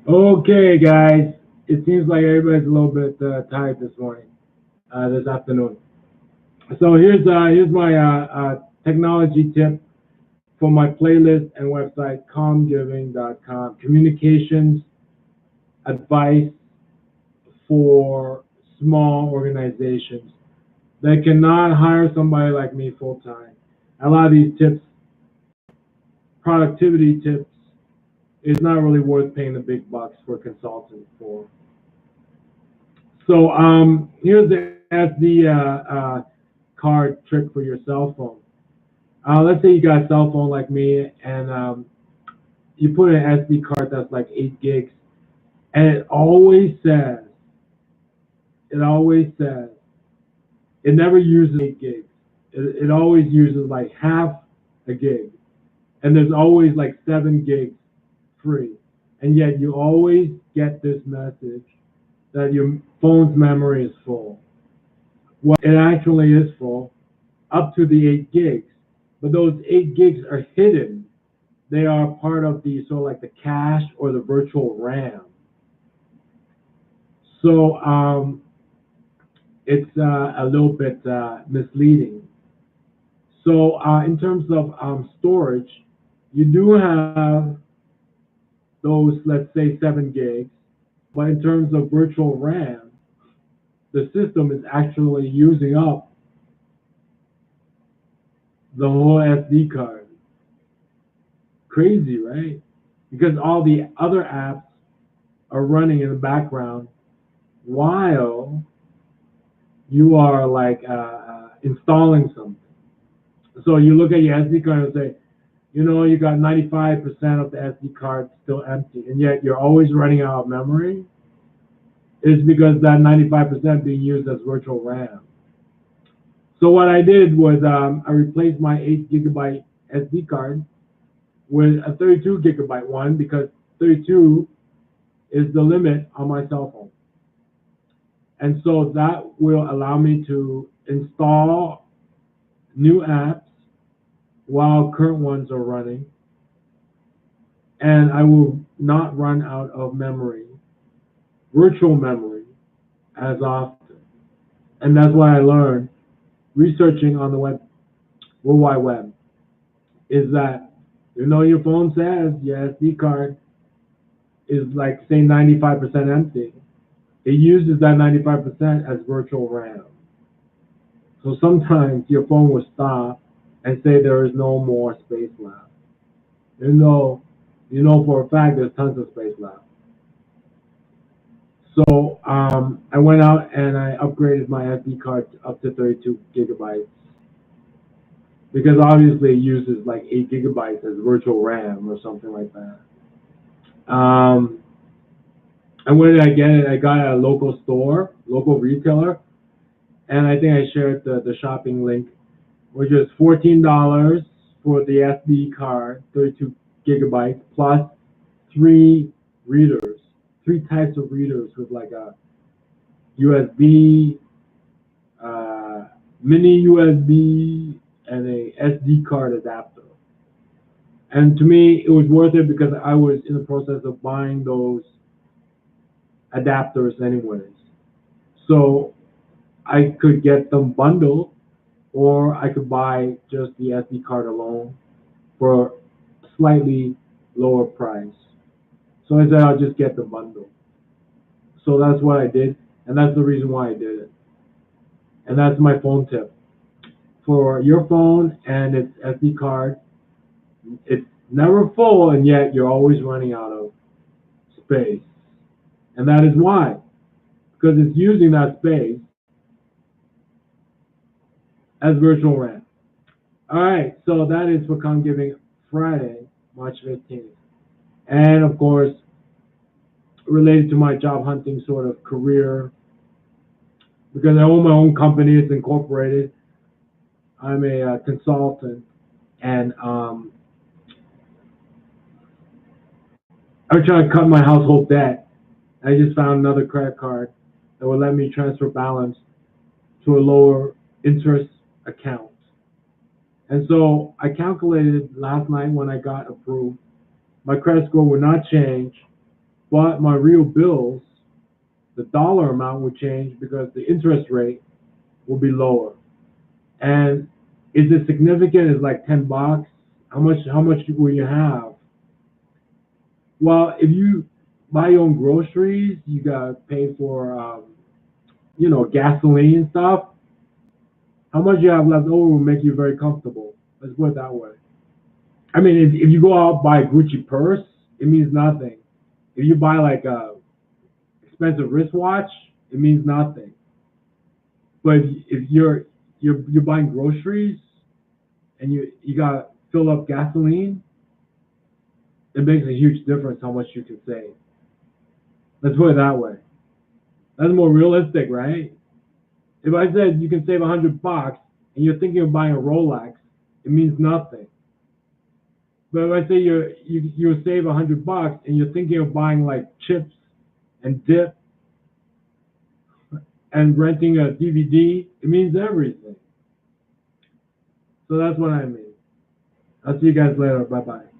Okay, guys. It seems like everybody's a little bit tired this morning, this afternoon. So here's my technology tip for my playlist and website, COMMGiving.com. Communications advice for small organizations that cannot hire somebody like me full time. A lot of these tips, productivity tips, is not really worth paying the big bucks for consultants for. So here's the SD card trick for your cell phone. Let's say you got a cell phone like me, and you put an SD card that's like 8 gigs, and it always says, it never uses 8 gigs. It always uses like half a gig, and there's always like 7 gigs free, and yet you always get this message that your phone's memory is full. Well, it actually is full up to the 8 gigs, but those 8 gigs are hidden. They are part of the sort of like the cache or the virtual RAM. So it's a little bit misleading. So in terms of storage, you do have those, let's say, 7 gigs, but in terms of virtual RAM, the system is actually using up the whole SD card. Crazy, right? Because all the other apps are running in the background while you are like installing something. So you look at your SD card and say, you got 95% of the SD card still empty, and yet you're always running out of memory. It's because that 95% being used as virtual RAM. So what I did was I replaced my 8 gigabyte SD card with a 32 gigabyte one because 32 is the limit on my cell phone. And so that will allow me to install new apps while current ones are running. And I will not run out of memory, virtual memory, as often. And that's what I learned researching on the World Wide Web, is that your phone says your SD card is like, say, 95% empty. It uses that 95% as virtual RAM. So sometimes your phone will stop and say there is no more space left. For a fact there's tons of space left. So I went out and I upgraded my SD card up to 32 gigabytes because obviously it uses like 8 gigabytes as virtual RAM or something like that. And where did I get it? I got it at a local store, local retailer, and I think I shared the shopping link, which is $14 for the SD card, 32 gigabytes, plus 3 readers, 3 types of readers with like a USB, mini USB, and a SD card adapter. And to me, it was worth it because I was in the process of buying those adapters anyways. So I could get them bundled, or I could buy just the SD card alone for a slightly lower price. So I said I'll just get the bundle. So that's what I did, and that's the reason why I did it. And that's my phone tip. For your phone and its SD card, it's never full, and yet you're always running out of space. And that is why, because it's using that space as virtual RAM. All right, so that is for COMMGiving Friday, March 15th. And of course, related to my job hunting sort of career, because I own my own company, it's incorporated. I'm a consultant, and I'm trying to cut my household debt. I just found another credit card that will let me transfer balance to a lower interest account. And so I calculated last night when I got approved, my credit score would not change but my real bills, the dollar amount will change because the interest rate will be lower. And is it significant? It's like $10. How much will you have? Well, if you buy your own groceries, you gotta pay for gasoline and stuff. How much you have left over will make you very comfortable. Let's put it that way. I mean, if you go out buy a Gucci purse, it means nothing. If you buy like a expensive wristwatch, it means nothing. But if you're buying groceries and you got to fill up gasoline, it makes a huge difference how much you can save. Let's put it that way. That's more realistic, right? If I said you can save $100 and you're thinking of buying a Rolex, it means nothing. But if I say you save $100 and you're thinking of buying like chips and dip and renting a DVD, it means everything. So that's what I mean. I'll see you guys later. Bye bye.